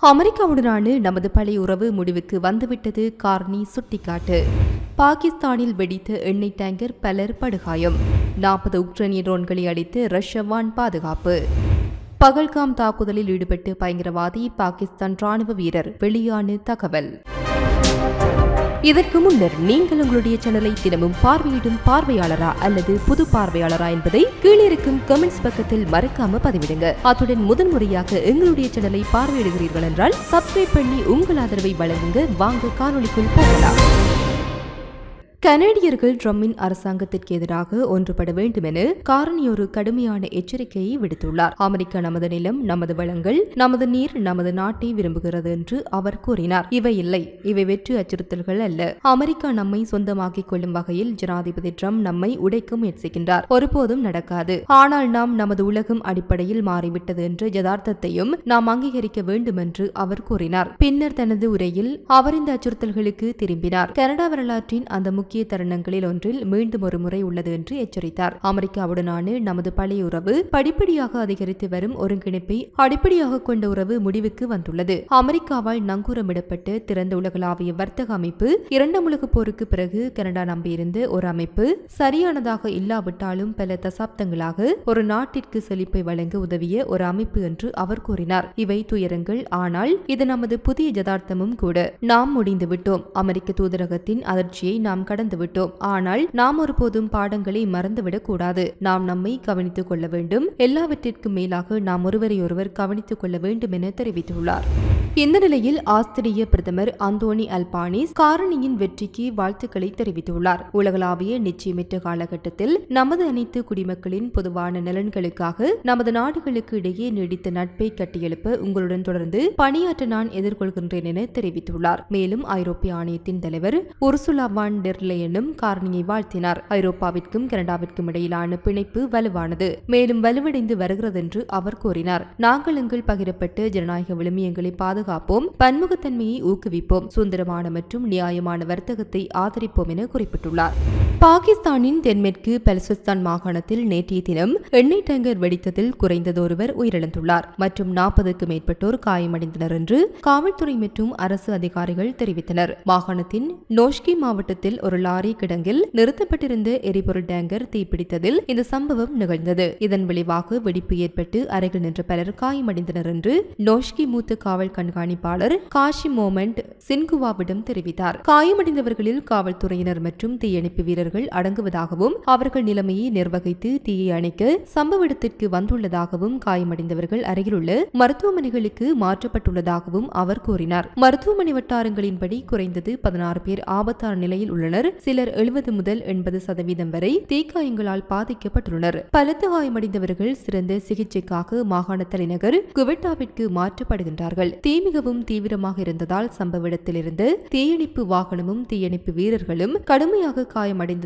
அமெரிக்காவுடனான நமது பழைய உறவு முடிவுக்கு வந்துவிட்டது. கார்னி சுட்டிக்காட்டு. பாகிஸ்தானில் வெடித்த எண்ணெய் டேங்கர், பலர் படுகாயம். 40 உக்ரைனிய ட்ரோன்களை அடித்து ரஷ்ய வான் பாதுகாப்பு. பகல்காம் தாக்குதலில் ஈடுபட்டு பயங்கரவாதி பாகிஸ்தான் ராணுவ வீரர், வெளியான தகவல். இதற்கு முன்னர் நீங்கள் உங்களுடைய சேனலை தினமும் பார்வையிடும் பார்வையாளரா அல்லது புது பார்வையாளரா என்பதை கீழே இருக்கும் கமெண்ட்ஸ் பக்கத்தில் மறக்காம பதிவிடுங்க. அத்துடன் முதன்முறையாக எங்களுடைய சேனலை பார்வையிடுகிறீர்கள் என்றால் சப்ஸ்கிரைப் பண்ணி உங்கள் ஆதரவை வழங்குங்க. வாங்க காணொளிக்குள் போகலாம். கனடியர்கள் ட்ரம்பின் அரசாங்கத்திற்கு எதிராக ஒன்றுபட வேண்டும் என கார்னி ஒரு கடுமையான எச்சரிக்கையை விடுத்துள்ளார். அமெரிக்கா நமது நிலம், நமது வளங்கள், நமது நீர், நமது நாட்டை விரும்புகிறது என்று அவர் கூறினார். இவை இல்லை, இவை வெற்று அச்சுறுத்தல்கள் அல்ல. அமெரிக்கா நம்மை சொந்தமாக்கிக் கொள்ளும் வகையில் ஜனாதிபதி ட்ரம்ப் நம்மை உடைக்க முயற்சிக்கின்றார். ஒருபோதும் நடக்காது. ஆனால் நாம் நமது உலகம் அடிப்படையில் மாறிவிட்டது என்ற யதார்த்தத்தையும் நாம் அங்கீகரிக்க வேண்டும் என்று அவர் கூறினார். பின்னர் தனது உரையில் அவர் இந்த அச்சுறுத்தல்களுக்கு திரும்பினார். கனடா வரலாற்றின் அந்த முக்கிய தருணங்களில் ஒன்றில் மீண்டும் ஒரு முறை உள்ளது என்று எச்சரித்தார். அமெரிக்காவுடனான நமது பழைய உறவு படிப்படியாக அதிகரித்து வரும் ஒருங்கிணைப்பை அடிப்படையாக கொண்ட உறவு முடிவுக்கு வந்துள்ளது. அமெரிக்காவால் நங்கூரமிடப்பட்ட திறந்த உலகளாவிய வர்த்தக அமைப்பு இரண்டாம் உலகப் போருக்கு பிறகு கனடா நம்பியிருந்த ஒரு அமைப்பு சரியானதாக இல்லாவிட்டாலும் பல தசாப்தங்களாக ஒரு நாட்டிற்கு செழிப்பை வழங்க உதவிய ஒரு அமைப்பு என்று அவர் கூறினார். இவை துயரங்கள், ஆனால் இது நமது புதிய யதார்த்தமும் கூட. நாம் முடிந்துவிட்டோம். அமெரிக்க தூதரகத்தின் அதிர்ச்சியை நாம் கடந்து விட்டோம். ஆனால் நாம் ஒருபோதும் பாடங்களை மறந்துவிடக் கூடாது. நாம் நம்மை கவனித்துக் கொள்ள வேண்டும். எல்லாவற்றிற்கும் மேலாக நாம் ஒருவரை ஒருவர் கவனித்துக் கொள்ள வேண்டும் என தெரிவித்துள்ளார். இந்த நிலையில் ஆஸ்திரிய பிரதமர் அந்தோனி அல்பானிஸ் கார்னியின் வெற்றிக்கு வாழ்த்துக்களை தெரிவித்துள்ளார். உலகளாவிய நிச்சயமற்ற காலகட்டத்தில் நமது அனைத்து குடிமக்களின் பொதுவான நலன்களுக்காக நமது நாடுகளுக்கு இடையே நீடித்த நட்பை கட்டியெழுப்ப உங்களுடன் தொடர்ந்து பணியாற்ற நான் எதிர்கொள்கின்றேன் என தெரிவித்துள்ளார். மேலும் ஐரோப்பிய ஆணையத்தின் தலைவர் உர்சுலா வான் டெர் லேயனும் கார்னியை வாழ்த்தினார். ஐரோப்பாவிற்கும் கனடாவிற்கும் இடையிலான பிணைப்பு வலுவானது, மேலும் வலுவடைந்து வருகிறது என்று அவர் கூறினார். நாங்கள் எங்கள் பகிரப்பட்ட ஜனநாயக விழுமியங்களை பாதுகாப்போம், பன்முகத்தன்மையை ஊக்குவிப்போம், சுதந்திரமான மற்றும் நியாயமான வர்த்தகத்தை ஆதரிப்போம் என குறிப்பிட்டுள்ளார். பாகிஸ்தானின் தென்மேற்கு பலுசிஸ்தான் மாகாணத்தில் நேற்றைய தினம் எண்ணெய் டேங்கர் வெடித்ததில் குறைந்தது ஒருவர் உயிரிழந்துள்ளார் மற்றும் 40க்கும் மேற்பட்டோர் காயமடைந்தனர் என்று காவல்துறை மற்றும் அரசு அதிகாரிகள் தெரிவித்தனர். மாகாணத்தின் நோஷ்கி மாவட்டத்தில் ஒரு லாரி கிடங்கில் நிறுத்தப்பட்டிருந்த எரிபொருள் டேங்கர் தீப்பிடித்ததில் இந்த சம்பவம் நிகழ்ந்தது. இதன் விளைவாக வெடிப்பு ஏற்பட்டு அருகில் நின்ற பலர் காயமடைந்தனர் என்று நோஷ்கி மூத்த காவல் கண்காணிப்பாளர் காஷி மோமெண்ட் சின்குவாவிடம் தெரிவித்தார். காயமடைந்தவர்களில் காவல்துறையினர் மற்றும் தீயணைப்பு வீரர்கள் அடங்குவதாகவும் அவர்கள் நிலைமையை நிர்வகித்து தீயை அணைக்க சம்பவ இடத்திற்கு வந்துள்ளதாகவும் காயமடைந்தவர்கள் அருகிலுள்ள மருத்துவமனைகளுக்கு மாற்றப்பட்டுள்ளதாகவும் அவர் கூறினார். மருத்துவமனை வட்டாரங்களின்படி குறைந்தது 16 பேர் ஆபத்தான நிலையில் உள்ளனர். சிலர் 70 முதல் 80% வரை தீக்காயங்களால் பாதிக்கப்பட்டுள்ளனர். பலத்த காயமடைந்தவர்கள் சிறந்த சிகிச்சைக்காக மாகாண தலைநகர் குவெட்டாவிற்கு மாற்றப்படுகின்றார்கள். தீ மிகவும் தீவிரமாக இருந்ததால் சம்பவ இடத்தில் இருந்து தீயணைப்பு வாகனமும் தீயணைப்பு வீரர்களும் கடுமையாக காயமடைந்ததாக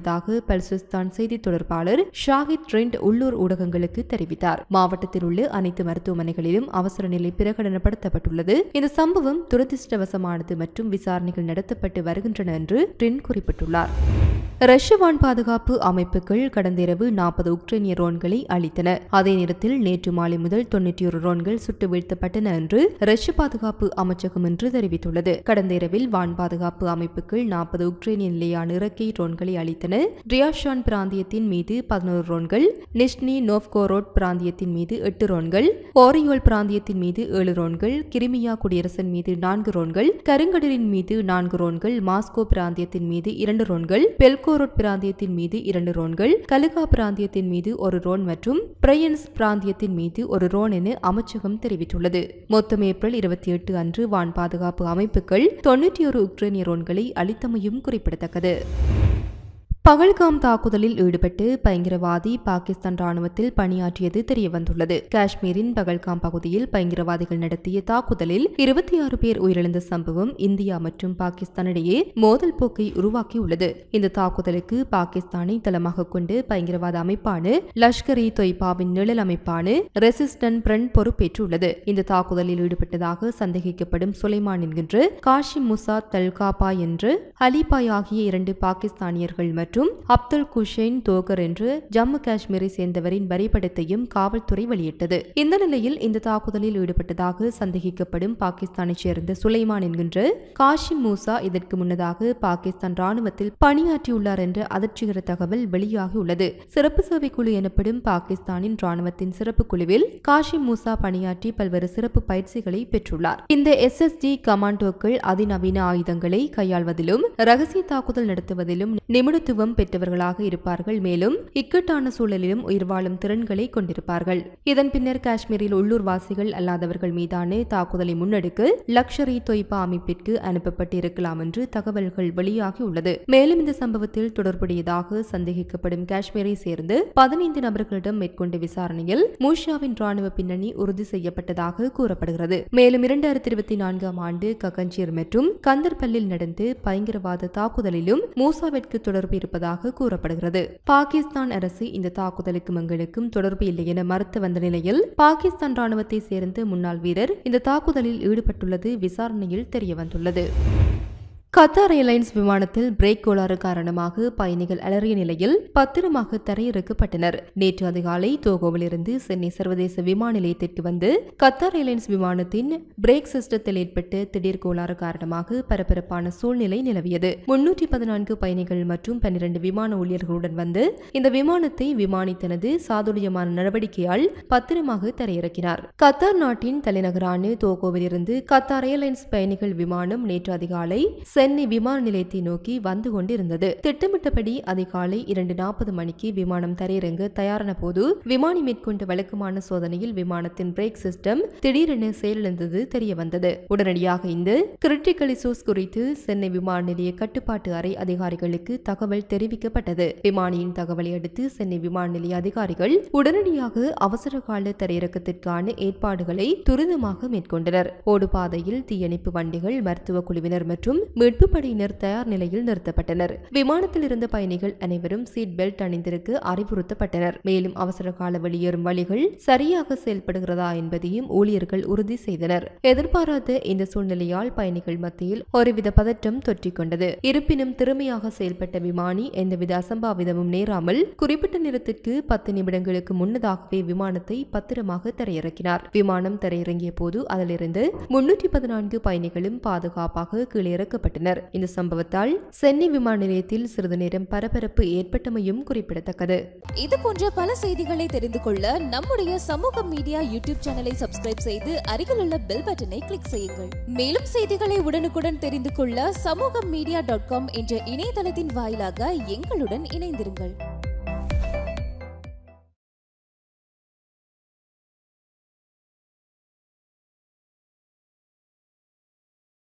பலுசிஸ்தான் செய்தி தொடர்பாளர் ஷாஹித் ட்ரெண்ட் உள்ளூர் ஊடகங்களுக்கு தெரிவித்தார். மாவட்டத்தில் உள்ள அனைத்து மருத்துவமனைகளிலும் அவசர நிலை பிரகடனப்படுத்தப்பட்டுள்ளது. இந்த சம்பவம் துரதிருஷ்டவசமானது மற்றும் விசாரணைகள் நடத்தப்பட்டு வருகின்றன என்று ட்ரெண்ட் குறிப்பிட்டுள்ளார். ரஷ்ய வான் பாதுகாப்பு அமைப்புகள் கடந்த இரவு 40 உக்ரைனிய ட்ரோன்களை அளித்தன. அதே நேரத்தில் நேற்று மாலை முதல் 91 ட்ரோன்கள் சுட்டு வீழ்த்தப்பட்டன என்று ரஷ்ய பாதுகாப்பு அமைச்சகம் என்று தெரிவித்துள்ளது. கடந்த இரவில் வான் பாதுகாப்பு அமைப்புகள் 40 உக்ரைனிய நிலையான இறக்கை ட்ரோன்களை அளித்தன. ரியாஷான் பிராந்தியத்தின் மீது 11 ட்ரோன்கள், நிஷ்னி நோவ்கோரோட் பிராந்தியத்தின் மீது 8 ட்ரோன்கள், ஓரியோல் பிராந்தியத்தின் மீது 7 ட்ரோன்கள், கிரிமியா குடியரசின் மீது 4 ட்ரோன்கள், கருங்கடலின் மீது 4 ட்ரோன்கள், மாஸ்கோ பிராந்தியத்தின் மீது 2 ட்ரோன்கள், பெல்கோரோட் பிராந்தியத்தின் மீது 2 ட்ரோன்கள், கலுகா பிராந்தியத்தின் மீது 1 ட்ரோன் மற்றும் பிரையன்ஸ் பிராந்தியத்தின் மீது 1 ட்ரோன் என அமைச்சகம் தெரிவித்துள்ளது. மொத்தம் ஏப்ரல் 28 அன்று வான் பாதுகாப்பு அமைப்புகள் 91 உக்ரைனிய ட்ரோன்களை அளித்தமையும் குறிப்பிடத்தக்கது. பகல்காம் தாக்குதலில் ஈடுபட்டு பயங்கரவாதி பாகிஸ்தான் ராணுவத்தில் பணியாற்றியது தெரியவந்துள்ளது. காஷ்மீரின் பகல்காம் பகுதியில் பயங்கரவாதிகள் நடத்திய தாக்குதலில் 26 பேர் உயிரிழந்த சம்பவம் இந்தியா மற்றும் பாகிஸ்தான் இடையே மோதல் போக்கை உருவாக்கியுள்ளது. இந்த தாக்குதலுக்கு பாகிஸ்தானை தளமாக கொண்டு பயங்கரவாத அமைப்பான லஷ்கர்-இ தொய்பாவின் நிழல் அமைப்பான ரெசிஸ்டன்ட் ஃப்ரண்ட் பொறுப்பேற்றுள்ளது. இந்த தாக்குதலில் ஈடுபட்டதாக சந்தேகிக்கப்படும் சுலைமான் என்கின்ற காஷிம் முசா தல்காபா என்ற அலிபாய் ஆகிய 2 பாகிஸ்தானியர்கள் மற்றும் மற்றும் அப்துல் குஷைன் தோகர் என்று ஜம்மு காஷ்மீரை சேர்ந்தவரின் வரைபடத்தையும் காவல்துறை வெளியிட்டது. இந்த நிலையில் இந்த தாக்குதலில் ஈடுபட்டதாக சந்தேகிக்கப்படும் பாகிஸ்தானைச் சேர்ந்த சுலைமான் என்கின்ற காஷிம் மூசா இதற்கு முன்னதாக பாகிஸ்தான் ராணுவத்தில் பணியாற்றியுள்ளார் என்ற அதிர்ச்சிகர தகவல் வெளியாகியுள்ளது. சிறப்பு சேவை குழு எனப்படும் பாகிஸ்தானின் ராணுவத்தின் சிறப்பு குழுவில் காஷிம் மூசா பணியாற்றி பல்வேறு சிறப்பு பயிற்சிகளை பெற்றுள்ளார். இந்த SSD கமாண்டோக்கள் அதிநவீன ஆயுதங்களை கையாள்வதிலும் ரகசிய தாக்குதல் நடத்துவதிலும் நிபுணத்துவம் பெற்றவர்களாக இருப்பார்கள். மேலும் இக்கட்டான சூழலிலும் உயிர் வாழும் திறன்களை கொண்டிருப்பார்கள். இதன் பின்னர் காஷ்மீரில் உள்ளூர்வாசிகள் அல்லாதவர்கள் மீதான தாக்குதலை முன்னெடுக்க லக்ஷர்-இ தொய்பா அமைப்பிற்கு அனுப்பப்பட்டிருக்கலாம் என்று தகவல்கள் வெளியாகியுள்ளது. மேலும் இந்த சம்பவத்தில் தொடர்புடையதாக சந்தேகிக்கப்படும் காஷ்மீரை சேர்ந்து 15 நபர்களிடம் மேற்கொண்ட விசாரணையில் மூஷாவின் ராணுவ பின்னணி உறுதி செய்யப்பட்டதாக கூறப்படுகிறது. மேலும் 2024ஆம் ஆண்டு ககன்சீர் மற்றும் கந்தர்பல்லில் நடந்த பயங்கரவாத தாக்குதலிலும் மூசாவிற்கு தொடர்பு இருப்பதாக கூறப்படுகிறது. பாகிஸ்தான் அரசு இந்த தாக்குதலுக்கும் எங்களுக்கும் தொடர்பு இல்லை என மறுத்து வந்த நிலையில் பாகிஸ்தான் ராணுவத்தை சேர்ந்த முன்னாள் வீரர் இந்த தாக்குதலில் ஈடுபட்டுள்ளது விசாரணையில் தெரியவந்துள்ளது. கத்தார் ஏர்லைன்ஸ் விமானத்தில் பிரேக் கோளாறு காரணமாக பயணிகள் அலறிய நிலையில் பத்திரமாக தரையிறக்கப்பட்டனர். நேற்று அதிகாலை தோகோவிலிருந்து சென்னை சர்வதேச விமான நிலையத்திற்கு வந்து கத்தார் ஏர்லைன்ஸ் விமானத்தின் பிரேக் சிஸ்டத்தில் ஏற்பட்ட திடீர் கோளாறு காரணமாக பரபரப்பான சூழ்நிலை நிலவியது. 314 பயணிகள் மற்றும் 12 விமான ஊழியர்களுடன் வந்து இந்த விமானத்தை விமானி தனது சாதுரியமான நடவடிக்கையால் பத்திரமாக தரையிறக்கினார். கத்தார் நாட்டின் தலைநகரான தோகோவிலிருந்து கத்தார் ஏர்லைன்ஸ் பயணிகள் விமானம் நேற்று அதிகாலை சென்னை விமான நிலையத்தை நோக்கி வந்து கொண்டிருந்தது. திட்டமிட்டபடி அதிகாலை 2:40 மணிக்கு விமானம் தரையிறங்க தயாரான போது விமானி மேற்கொண்ட வழக்கமான சோதனையில் விமானத்தின் பிரேக் சிஸ்டம் திடீரென செயலிழந்தது தெரியவந்தது. உடனடியாக இந்த கிரிட்டிக்கல் இஷ்யூஸ் குறித்து சென்னை விமான நிலைய கட்டுப்பாட்டு அறை அதிகாரிகளுக்கு தகவல் தெரிவிக்கப்பட்டது. விமானியின் தகவலை அடுத்து சென்னை விமான நிலைய அதிகாரிகள் உடனடியாக அவசர கால தரையிறக்கத்திற்கான ஏற்பாடுகளை துரிதமாக மேற்கொண்டனர். ஓடுபாதையில் தீயணைப்பு வண்டிகள், மருத்துவ குழுவினர் மற்றும் மீட்பு படையினர் தயார் நிலையில் நிறுத்தப்பட்டனர். விமானத்தில் இருந்த பயணிகள் அனைவரும் சீட் பெல்ட் அணிந்திருக்க அறிவுறுத்தப்பட்டனர். மேலும் அவசர கால வெளியேறும் வழிகள் சரியாக செயல்படுகிறதா என்பதையும் ஊழியர்கள் உறுதி செய்தனர். எதிர்பாராத இந்த சூழ்நிலையால் பயணிகள் மத்தியில் ஒருவித பதற்றம் தொற்றிக் கொண்டது. இருப்பினும் திறமையாக செயல்பட்ட விமானி எந்தவித அசம்பாவிதமும் நேராமல் குறிப்பிட்ட நேரத்திற்கு 10 நிமிடங்களுக்கு முன்னதாகவே விமானத்தை பத்திரமாக தரையிறக்கினார். விமானம் தரையிறங்கிய போது அதிலிருந்து 314 பயணிகளும் பாதுகாப்பாக கீழே இறக்கப்பட்டனர். இந்த சம்பவத்தால் சென்னை விமான நிலையத்தில் சிறிது நேரம் பரபரப்பு ஏற்பட்டமையும் குறிப்பிடத்தக்கது. இது போன்ற பல செய்திகளை தெரிந்து கொள்ள நம்முடைய சமூக மீடியா யூடியூப் சேனலை சப்ஸ்கிரைப் செய்து அருகிலுள்ள பெல் பட்டனை கிளிக் செய்யுங்கள். மேலும் செய்திகளை உடனுக்குடன் தெரிந்து கொள்ள சமூகமீடியா.com என்ற இணையதளத்தின் வாயிலாக எங்களுடன் இணைந்திருங்கள்.